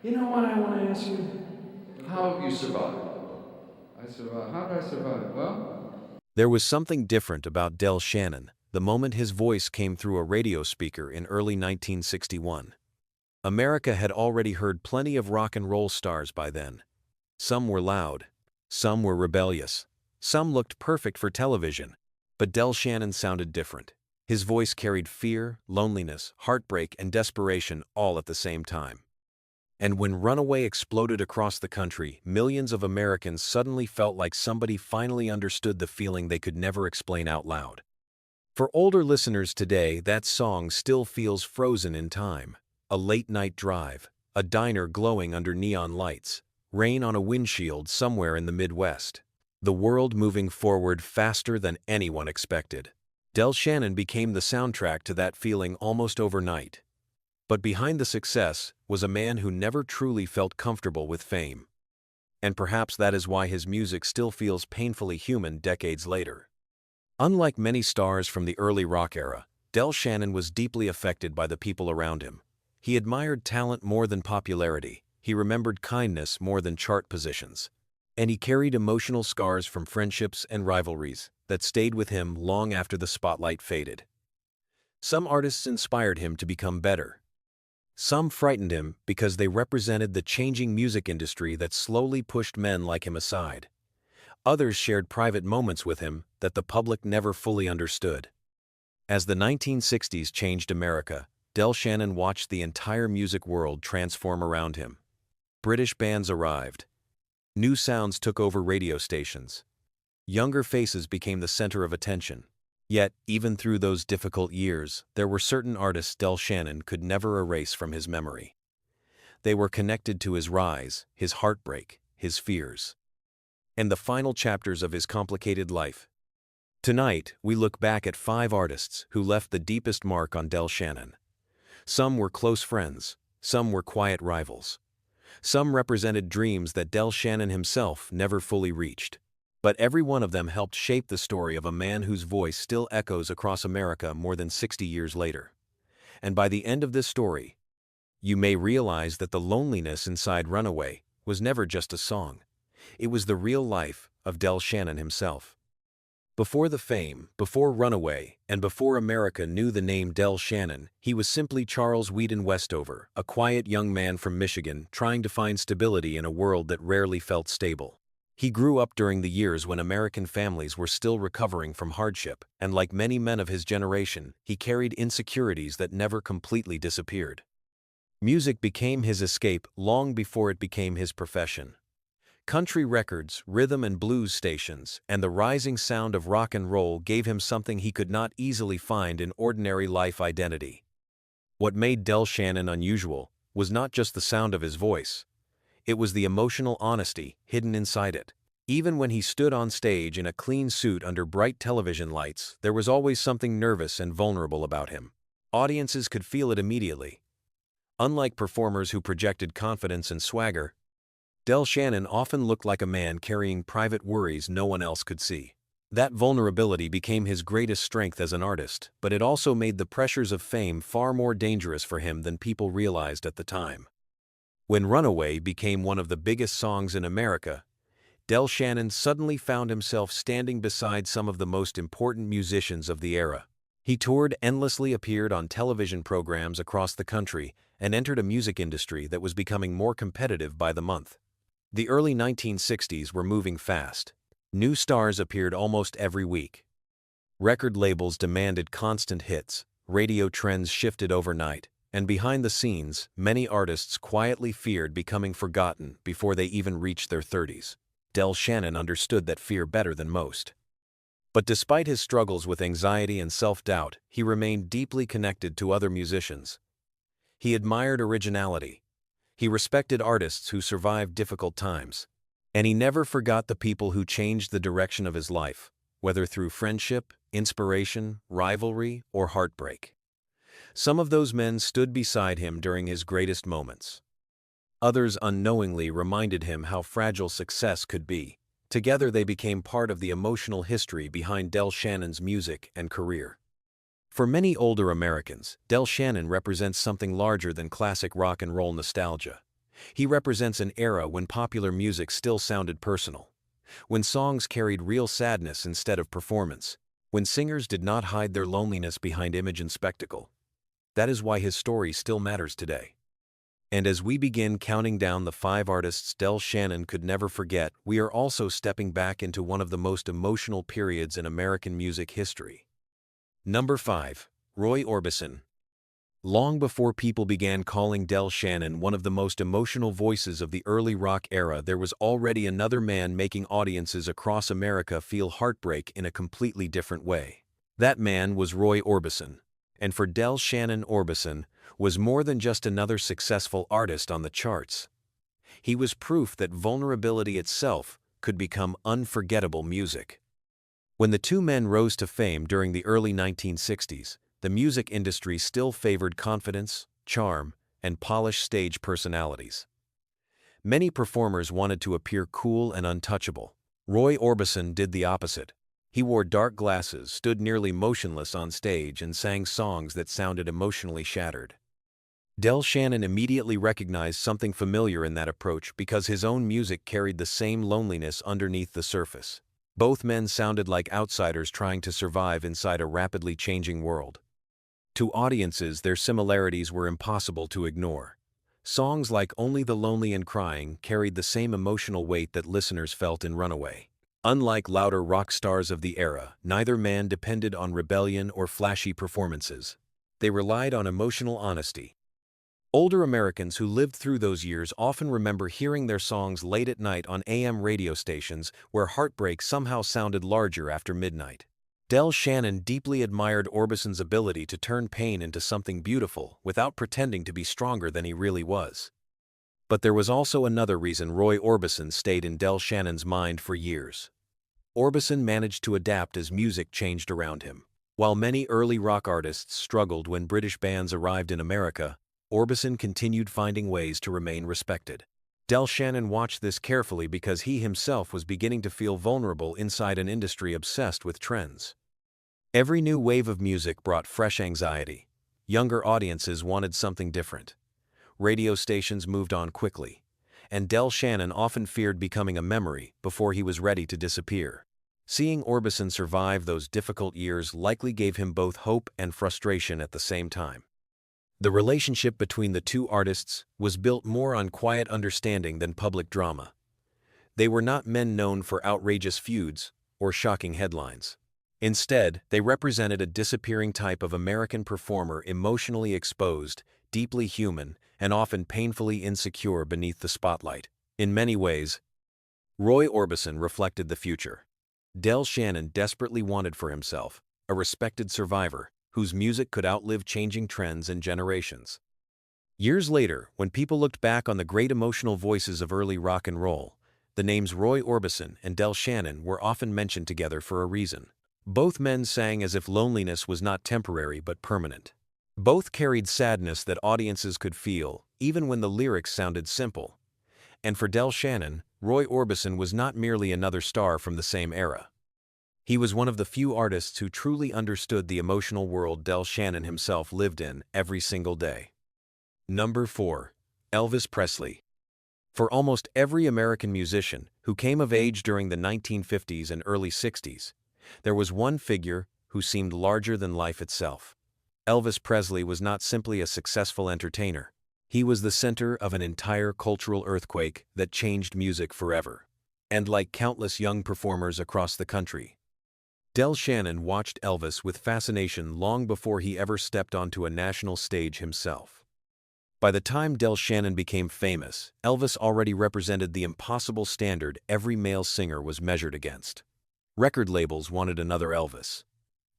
You know what I want to ask you? How have you survived? I survived. How did I survive? Well, There was something different about Del Shannon the moment his voice came through a radio speaker in early 1961. America had already heard plenty of rock and roll stars by then. Some were loud, some were rebellious, some looked perfect for television, but Del Shannon sounded different. His voice carried fear, loneliness, heartbreak, and desperation all at the same time. And when Runaway exploded across the country, millions of Americans suddenly felt like somebody finally understood the feeling they could never explain out loud. For older listeners today, that song still feels frozen in time. A late-night drive, a diner glowing under neon lights, rain on a windshield somewhere in the Midwest. The world moving forward faster than anyone expected. Del Shannon became the soundtrack to that feeling almost overnight. But behind the success was a man who never truly felt comfortable with fame. And perhaps that is why his music still feels painfully human decades later. Unlike many stars from the early rock era, Del Shannon was deeply affected by the people around him. He admired talent more than popularity, he remembered kindness more than chart positions. And he carried emotional scars from friendships and rivalries that stayed with him long after the spotlight faded. Some artists inspired him to become better. Some frightened him because they represented the changing music industry that slowly pushed men like him aside. Others shared private moments with him that the public never fully understood. As the 1960s changed America, Del Shannon watched the entire music world transform around him. British bands arrived. New sounds took over radio stations. Younger faces became the center of attention. Yet, even through those difficult years, there were certain artists Del Shannon could never erase from his memory. They were connected to his rise, his heartbreak, his fears, and the final chapters of his complicated life. Tonight, we look back at 5 artists who left the deepest mark on Del Shannon. Some were close friends, some were quiet rivals. Some represented dreams that Del Shannon himself never fully reached. But every one of them helped shape the story of a man whose voice still echoes across America more than 60 years later. And by the end of this story, you may realize that the loneliness inside Runaway was never just a song. It was the real life of Del Shannon himself. Before the fame, before Runaway, and before America knew the name Del Shannon, he was simply Charles Whedon Westover, a quiet young man from Michigan trying to find stability in a world that rarely felt stable. He grew up during the years when American families were still recovering from hardship, and like many men of his generation, he carried insecurities that never completely disappeared. Music became his escape long before it became his profession. Country records, rhythm and blues stations, and the rising sound of rock and roll gave him something he could not easily find in ordinary life identity. What made Del Shannon unusual was not just the sound of his voice. It was the emotional honesty hidden inside it. Even when he stood on stage in a clean suit under bright television lights, there was always something nervous and vulnerable about him. Audiences could feel it immediately. Unlike performers who projected confidence and swagger, Del Shannon often looked like a man carrying private worries no one else could see. That vulnerability became his greatest strength as an artist, but it also made the pressures of fame far more dangerous for him than people realized at the time. When Runaway became one of the biggest songs in America, Del Shannon suddenly found himself standing beside some of the most important musicians of the era. He toured endlessly, appeared on television programs across the country, and entered a music industry that was becoming more competitive by the month. The early 1960s were moving fast. New stars appeared almost every week. Record labels demanded constant hits, radio trends shifted overnight, and behind the scenes, many artists quietly feared becoming forgotten before they even reached their 30s. Del Shannon understood that fear better than most. But despite his struggles with anxiety and self-doubt, he remained deeply connected to other musicians. He admired originality. He respected artists who survived difficult times. And he never forgot the people who changed the direction of his life, whether through friendship, inspiration, rivalry, or heartbreak. Some of those men stood beside him during his greatest moments. Others unknowingly reminded him how fragile success could be. Together they became part of the emotional history behind Del Shannon's music and career. For many older Americans, Del Shannon represents something larger than classic rock and roll nostalgia. He represents an era when popular music still sounded personal, when songs carried real sadness instead of performance, when singers did not hide their loneliness behind image and spectacle. That is why his story still matters today. And as we begin counting down the 5 artists Del Shannon could never forget, we are also stepping back into one of the most emotional periods in American music history. Number 5. Roy Orbison. Long before people began calling Del Shannon one of the most emotional voices of the early rock era, there was already another man making audiences across America feel heartbreak in a completely different way. That man was Roy Orbison. And for Del Shannon, Orbison was more than just another successful artist on the charts. He was proof that vulnerability itself could become unforgettable music. When the two men rose to fame during the early 1960s, the music industry still favored confidence, charm, and polished stage personalities. Many performers wanted to appear cool and untouchable. Roy Orbison did the opposite. He wore dark glasses, stood nearly motionless on stage, and sang songs that sounded emotionally shattered. Del Shannon immediately recognized something familiar in that approach because his own music carried the same loneliness underneath the surface. Both men sounded like outsiders trying to survive inside a rapidly changing world. To audiences, their similarities were impossible to ignore. Songs like Only the Lonely and Crying carried the same emotional weight that listeners felt in Runaway. Unlike louder rock stars of the era, neither man depended on rebellion or flashy performances. They relied on emotional honesty. Older Americans who lived through those years often remember hearing their songs late at night on AM radio stations where heartbreak somehow sounded larger after midnight. Del Shannon deeply admired Orbison's ability to turn pain into something beautiful without pretending to be stronger than he really was. But there was also another reason Roy Orbison stayed in Del Shannon's mind for years. Orbison managed to adapt as music changed around him. While many early rock artists struggled when British bands arrived in America, Orbison continued finding ways to remain respected. Del Shannon watched this carefully because he himself was beginning to feel vulnerable inside an industry obsessed with trends. Every new wave of music brought fresh anxiety. Younger audiences wanted something different. Radio stations moved on quickly, and Del Shannon often feared becoming a memory before he was ready to disappear. Seeing Orbison survive those difficult years likely gave him both hope and frustration at the same time. The relationship between the two artists was built more on quiet understanding than public drama. They were not men known for outrageous feuds or shocking headlines. Instead, they represented a disappearing type of American performer, emotionally exposed, deeply human, and often painfully insecure beneath the spotlight. In many ways, Roy Orbison reflected the future. Del Shannon desperately wanted for himself a respected survivor whose music could outlive changing trends and generations. Years later, when people looked back on the great emotional voices of early rock and roll, the names Roy Orbison and Del Shannon were often mentioned together for a reason. Both men sang as if loneliness was not temporary but permanent. Both carried sadness that audiences could feel, even when the lyrics sounded simple. And for Del Shannon, Roy Orbison was not merely another star from the same era. He was one of the few artists who truly understood the emotional world Del Shannon himself lived in every single day. Number 4. Elvis Presley. For almost every American musician who came of age during the 1950s and early 60s, there was one figure who seemed larger than life itself. Elvis Presley was not simply a successful entertainer. He was the center of an entire cultural earthquake that changed music forever. And like countless young performers across the country, Del Shannon watched Elvis with fascination long before he ever stepped onto a national stage himself. By the time Del Shannon became famous, Elvis already represented the impossible standard every male singer was measured against. Record labels wanted another Elvis.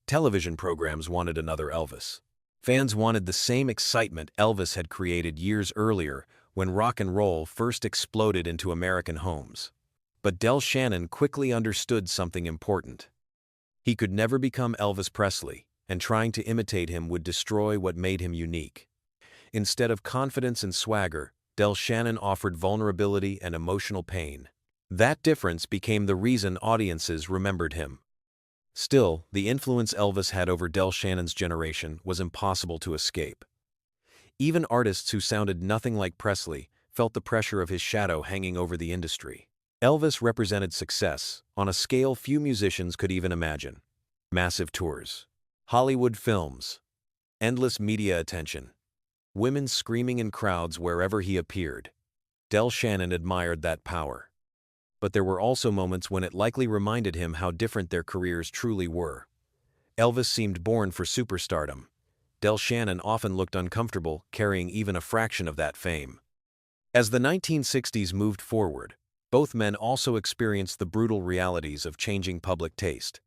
Television programs wanted another Elvis. Fans wanted the same excitement Elvis had created years earlier when rock and roll first exploded into American homes. But Del Shannon quickly understood something important. He could never become Elvis Presley, and trying to imitate him would destroy what made him unique. Instead of confidence and swagger, Del Shannon offered vulnerability and emotional pain. That difference became the reason audiences remembered him. Still, the influence Elvis had over Del Shannon's generation was impossible to escape. Even artists who sounded nothing like Presley felt the pressure of his shadow hanging over the industry. Elvis represented success on a scale few musicians could even imagine. Massive tours, Hollywood films, endless media attention, women screaming in crowds wherever he appeared. Del Shannon admired that power. But there were also moments when it likely reminded him how different their careers truly were. Elvis seemed born for superstardom. Del Shannon often looked uncomfortable carrying even a fraction of that fame. As the 1960s moved forward, both men also experienced the brutal realities of changing public taste.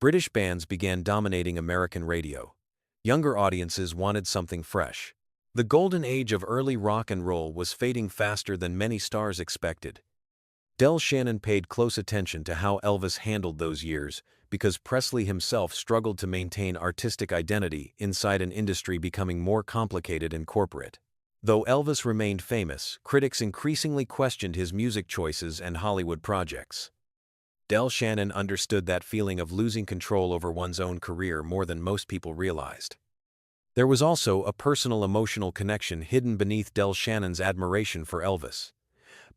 British bands began dominating American radio. Younger audiences wanted something fresh. The golden age of early rock and roll was fading faster than many stars expected. Del Shannon paid close attention to how Elvis handled those years because Presley himself struggled to maintain artistic identity inside an industry becoming more complicated and corporate. Though Elvis remained famous, critics increasingly questioned his music choices and Hollywood projects. Del Shannon understood that feeling of losing control over one's own career more than most people realized. There was also a personal emotional connection hidden beneath Del Shannon's admiration for Elvis.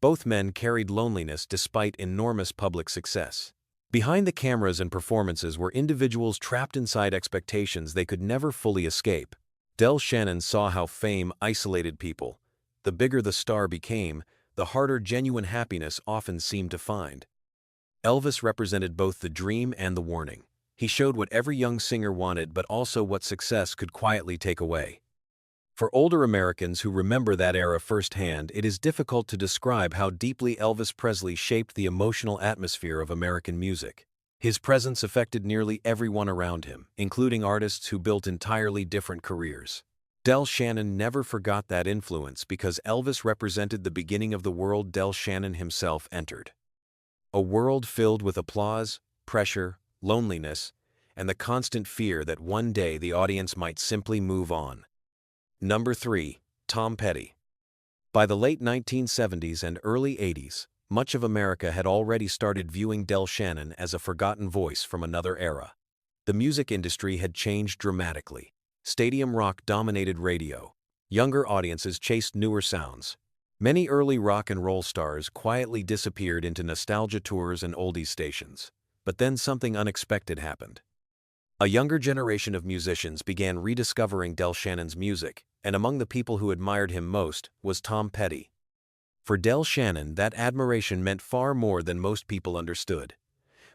Both men carried loneliness despite enormous public success. Behind the cameras and performances were individuals trapped inside expectations they could never fully escape. Del Shannon saw how fame isolated people. The bigger the star became, the harder genuine happiness often seemed to find. Elvis represented both the dream and the warning. He showed what every young singer wanted but also what success could quietly take away. For older Americans who remember that era firsthand, it is difficult to describe how deeply Elvis Presley shaped the emotional atmosphere of American music. His presence affected nearly everyone around him, including artists who built entirely different careers. Del Shannon never forgot that influence because Elvis represented the beginning of the world Del Shannon himself entered. A world filled with applause, pressure, loneliness, and the constant fear that one day the audience might simply move on. Number 3. Tom Petty. By the late 1970s and early 80s, much of America had already started viewing Del Shannon as a forgotten voice from another era. The music industry had changed dramatically. Stadium rock dominated radio. Younger audiences chased newer sounds. Many early rock and roll stars quietly disappeared into nostalgia tours and oldies stations. But then something unexpected happened. A younger generation of musicians began rediscovering Del Shannon's music, and among the people who admired him most was Tom Petty. For Del Shannon, that admiration meant far more than most people understood.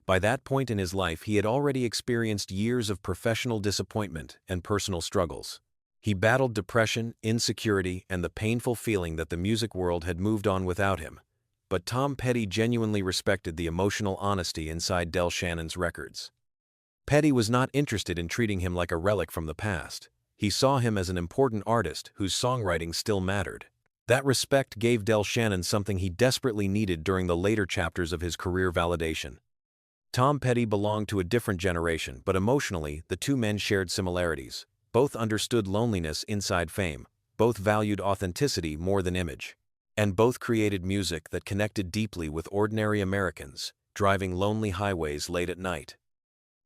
By that point in his life, he had already experienced years of professional disappointment and personal struggles. He battled depression, insecurity, and the painful feeling that the music world had moved on without him. But Tom Petty genuinely respected the emotional honesty inside Del Shannon's records. Petty was not interested in treating him like a relic from the past. He saw him as an important artist whose songwriting still mattered. That respect gave Del Shannon something he desperately needed during the later chapters of his career validation. Tom Petty belonged to a different generation, but emotionally, the two men shared similarities. Both understood loneliness inside fame. Both valued authenticity more than image. And both created music that connected deeply with ordinary Americans, driving lonely highways late at night.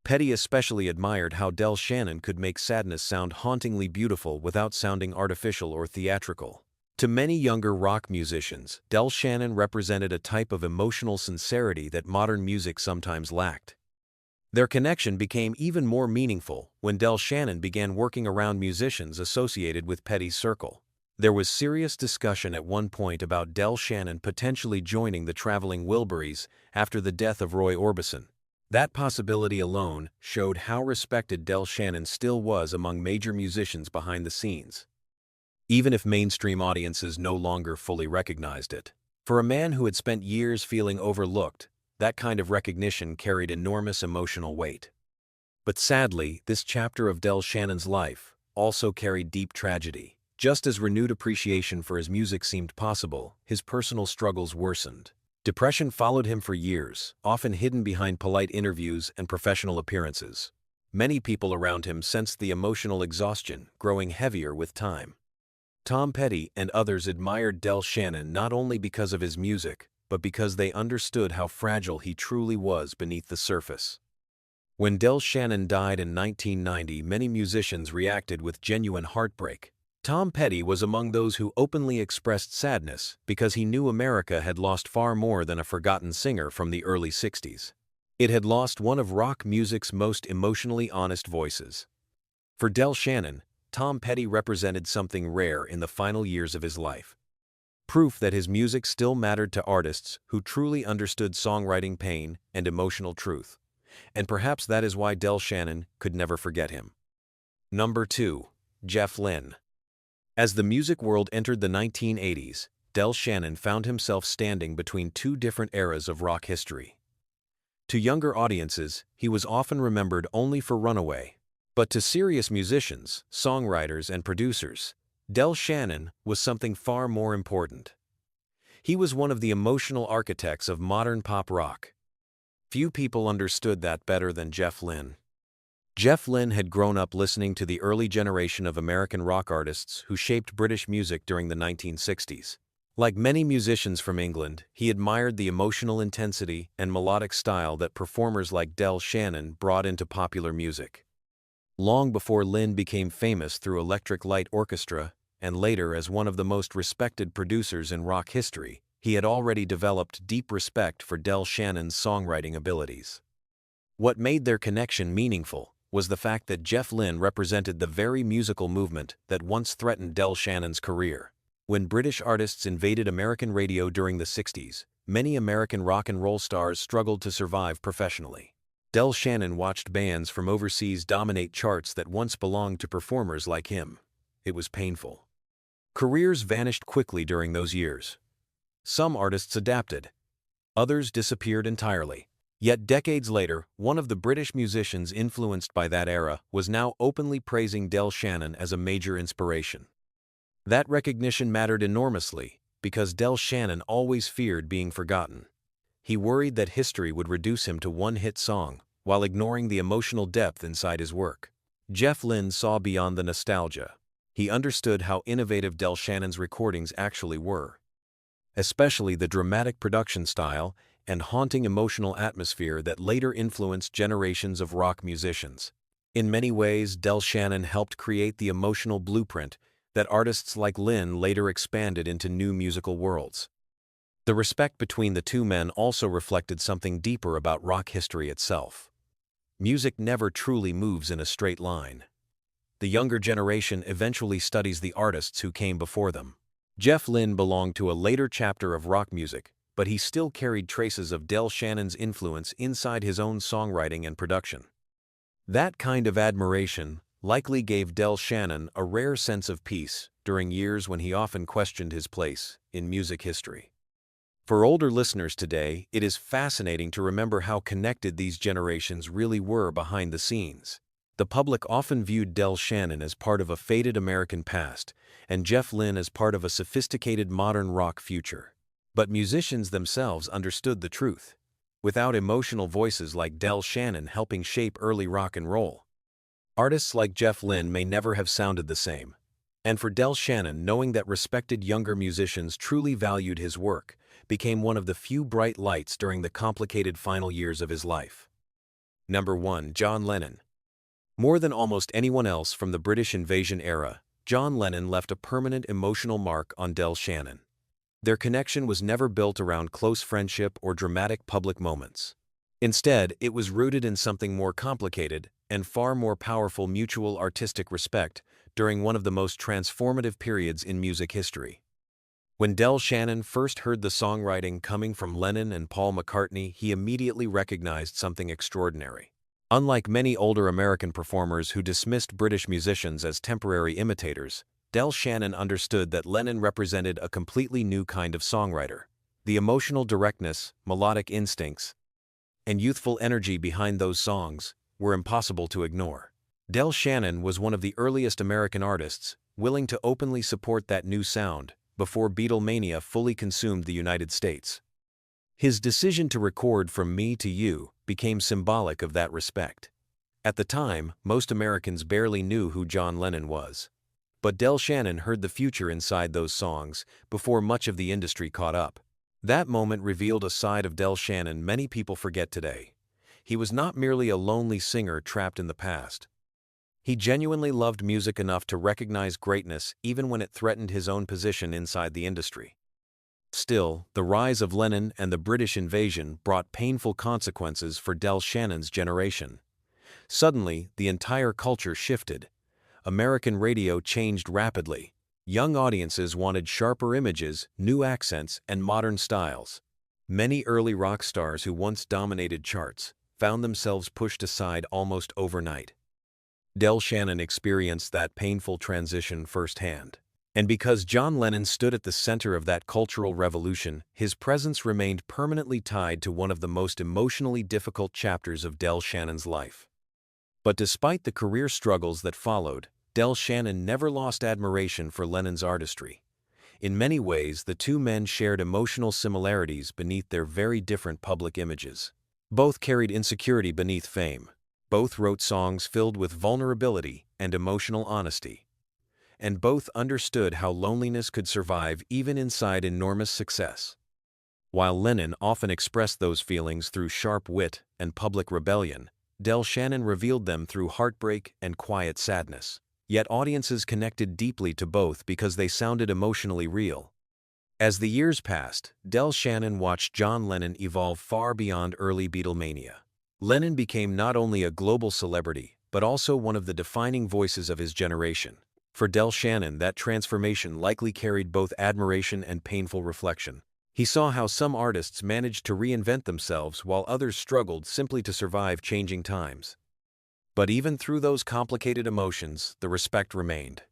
Petty especially admired how Del Shannon could make sadness sound hauntingly beautiful without sounding artificial or theatrical. To many younger rock musicians, Del Shannon represented a type of emotional sincerity that modern music sometimes lacked. Their connection became even more meaningful when Del Shannon began working around musicians associated with Petty's circle. There was serious discussion at one point about Del Shannon potentially joining the Traveling Wilburys after the death of Roy Orbison. That possibility alone showed how respected Del Shannon still was among major musicians behind the scenes, even if mainstream audiences no longer fully recognized it. For a man who had spent years feeling overlooked, that kind of recognition carried enormous emotional weight. But sadly, this chapter of Del Shannon's life also carried deep tragedy. Just as renewed appreciation for his music seemed possible, his personal struggles worsened. Depression followed him for years, often hidden behind polite interviews and professional appearances. Many people around him sensed the emotional exhaustion growing heavier with time. Tom Petty and others admired Del Shannon not only because of his music, but because they understood how fragile he truly was beneath the surface. When Del Shannon died in 1990, many musicians reacted with genuine heartbreak. Tom Petty was among those who openly expressed sadness because he knew America had lost far more than a forgotten singer from the early 60s. It had lost one of rock music's most emotionally honest voices. For Del Shannon, Tom Petty represented something rare in the final years of his life. Proof that his music still mattered to artists who truly understood songwriting pain and emotional truth. And perhaps that is why Del Shannon could never forget him. Number 2. Jeff Lynne. As the music world entered the 1980s, Del Shannon found himself standing between two different eras of rock history. To younger audiences, he was often remembered only for Runaway. But to serious musicians, songwriters, and producers, Del Shannon was something far more important. He was one of the emotional architects of modern pop rock. Few people understood that better than Jeff Lynne. Jeff Lynne had grown up listening to the early generation of American rock artists who shaped British music during the 1960s. Like many musicians from England, he admired the emotional intensity and melodic style that performers like Del Shannon brought into popular music. Long before Lynne became famous through Electric Light Orchestra, and later as one of the most respected producers in rock history, he had already developed deep respect for Del Shannon's songwriting abilities. What made their connection meaningful was the fact that Jeff Lynne represented the very musical movement that once threatened Del Shannon's career. When British artists invaded American radio during the 60s, many American rock and roll stars struggled to survive professionally. Del Shannon watched bands from overseas dominate charts that once belonged to performers like him. It was painful. Careers vanished quickly during those years. Some artists adapted. Others disappeared entirely. Yet decades later, one of the British musicians influenced by that era was now openly praising Del Shannon as a major inspiration. That recognition mattered enormously because Del Shannon always feared being forgotten. He worried that history would reduce him to one-hit song, while ignoring the emotional depth inside his work. Jeff Lynne saw beyond the nostalgia. He understood how innovative Del Shannon's recordings actually were, especially the dramatic production style and haunting emotional atmosphere that later influenced generations of rock musicians. In many ways, Del Shannon helped create the emotional blueprint that artists like Lynne later expanded into new musical worlds. The respect between the two men also reflected something deeper about rock history itself. Music never truly moves in a straight line. The younger generation eventually studies the artists who came before them. Jeff Lynne belonged to a later chapter of rock music, but he still carried traces of Del Shannon's influence inside his own songwriting and production. That kind of admiration likely gave Del Shannon a rare sense of peace during years when he often questioned his place in music history. For older listeners today, it is fascinating to remember how connected these generations really were behind the scenes. The public often viewed Del Shannon as part of a faded American past, and Jeff Lynne as part of a sophisticated modern rock future. But musicians themselves understood the truth. Without emotional voices like Del Shannon helping shape early rock and roll, artists like Jeff Lynne may never have sounded the same. And for Del Shannon, knowing that respected younger musicians truly valued his work became one of the few bright lights during the complicated final years of his life. Number 1. John Lennon. More than almost anyone else from the British invasion era, John Lennon left a permanent emotional mark on Del Shannon. Their connection was never built around close friendship or dramatic public moments. Instead, it was rooted in something more complicated and far more powerful: mutual artistic respect during one of the most transformative periods in music history. When Del Shannon first heard the songwriting coming from Lennon and Paul McCartney, he immediately recognized something extraordinary. Unlike many older American performers who dismissed British musicians as temporary imitators, Del Shannon understood that Lennon represented a completely new kind of songwriter. The emotional directness, melodic instincts, and youthful energy behind those songs were impossible to ignore. Del Shannon was one of the earliest American artists willing to openly support that new sound before Beatlemania fully consumed the United States. His decision to record From Me to You became symbolic of that respect. At the time, most Americans barely knew who John Lennon was. But Del Shannon heard the future inside those songs before much of the industry caught up. That moment revealed a side of Del Shannon many people forget today. He was not merely a lonely singer trapped in the past. He genuinely loved music enough to recognize greatness even when it threatened his own position inside the industry. Still, the rise of Lennon and the British invasion brought painful consequences for Del Shannon's generation. Suddenly, the entire culture shifted. American radio changed rapidly. Young audiences wanted sharper images, new accents, and modern styles. Many early rock stars who once dominated charts found themselves pushed aside almost overnight. Del Shannon experienced that painful transition firsthand. And because John Lennon stood at the center of that cultural revolution, his presence remained permanently tied to one of the most emotionally difficult chapters of Del Shannon's life. But despite the career struggles that followed, Del Shannon never lost admiration for Lennon's artistry. In many ways, the two men shared emotional similarities beneath their very different public images. Both carried insecurity beneath fame. Both wrote songs filled with vulnerability and emotional honesty. And both understood how loneliness could survive even inside enormous success. While Lennon often expressed those feelings through sharp wit and public rebellion, Del Shannon revealed them through heartbreak and quiet sadness. Yet audiences connected deeply to both because they sounded emotionally real. As the years passed, Del Shannon watched John Lennon evolve far beyond early Beatlemania. Lennon became not only a global celebrity, but also one of the defining voices of his generation. For Del Shannon, that transformation likely carried both admiration and painful reflection. He saw how some artists managed to reinvent themselves while others struggled simply to survive changing times. But even through those complicated emotions, the respect remained.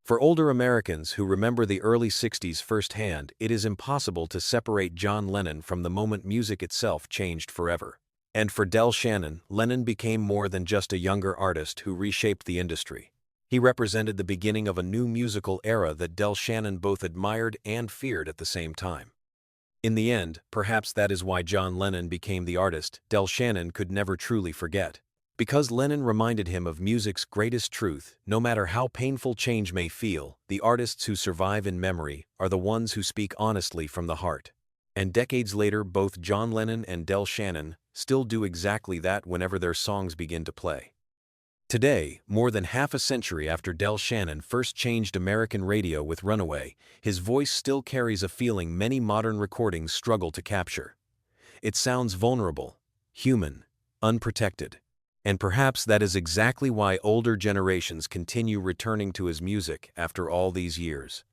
For older Americans who remember the early 60s firsthand, it is impossible to separate John Lennon from the moment music itself changed forever. And for Del Shannon, Lennon became more than just a younger artist who reshaped the industry. He represented the beginning of a new musical era that Del Shannon both admired and feared at the same time. In the end, perhaps that is why John Lennon became the artist Del Shannon could never truly forget. Because Lennon reminded him of music's greatest truth, no matter how painful change may feel, the artists who survive in memory are the ones who speak honestly from the heart. And decades later, both John Lennon and Del Shannon still do exactly that whenever their songs begin to play. Today, more than half a century after Del Shannon first changed American radio with Runaway, his voice still carries a feeling many modern recordings struggle to capture. It sounds vulnerable, human, unprotected. And perhaps that is exactly why older generations continue returning to his music after all these years.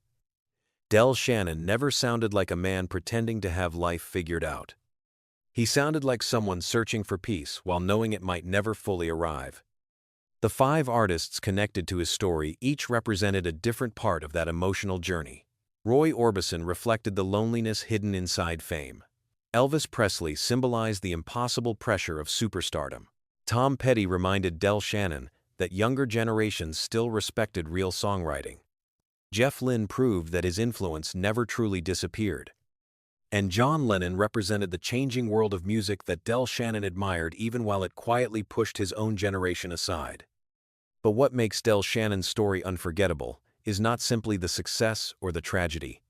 Del Shannon never sounded like a man pretending to have life figured out. He sounded like someone searching for peace while knowing it might never fully arrive. The 5 artists connected to his story each represented a different part of that emotional journey. Roy Orbison reflected the loneliness hidden inside fame. Elvis Presley symbolized the impossible pressure of superstardom. Tom Petty reminded Del Shannon that younger generations still respected real songwriting. Jeff Lynne proved that his influence never truly disappeared. And John Lennon represented the changing world of music that Del Shannon admired even while it quietly pushed his own generation aside. But what makes Del Shannon's story unforgettable is not simply the success or the tragedy.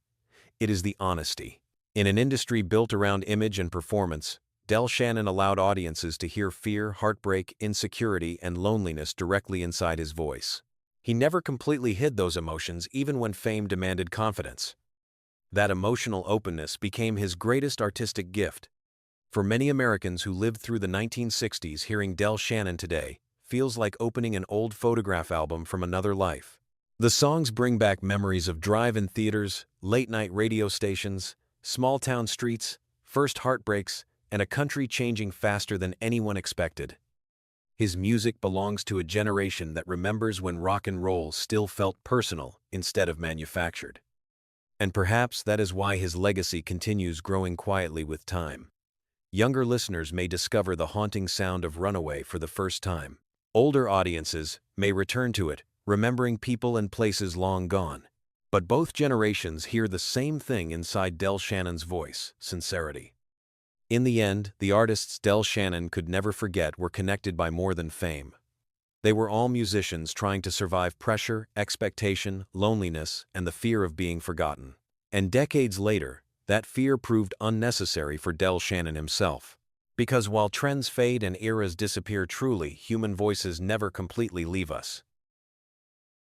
It is the honesty. In an industry built around image and performance, Del Shannon allowed audiences to hear fear, heartbreak, insecurity, and loneliness directly inside his voice. He never completely hid those emotions even when fame demanded confidence. That emotional openness became his greatest artistic gift. For many Americans who lived through the 1960s, hearing Del Shannon today feels like opening an old photograph album from another life. The songs bring back memories of drive-in theaters, late-night radio stations, small-town streets, first heartbreaks, and a country changing faster than anyone expected. His music belongs to a generation that remembers when rock and roll still felt personal instead of manufactured. And perhaps that is why his legacy continues growing quietly with time. Younger listeners may discover the haunting sound of Runaway for the first time. Older audiences may return to it, remembering people and places long gone. But both generations hear the same thing inside Del Shannon's voice: sincerity. In the end, the artists Del Shannon could never forget were connected by more than fame. They were all musicians trying to survive pressure, expectation, loneliness, and the fear of being forgotten. And decades later, that fear proved unnecessary for Del Shannon himself. Because while trends fade and eras disappear truly, human voices never completely leave us.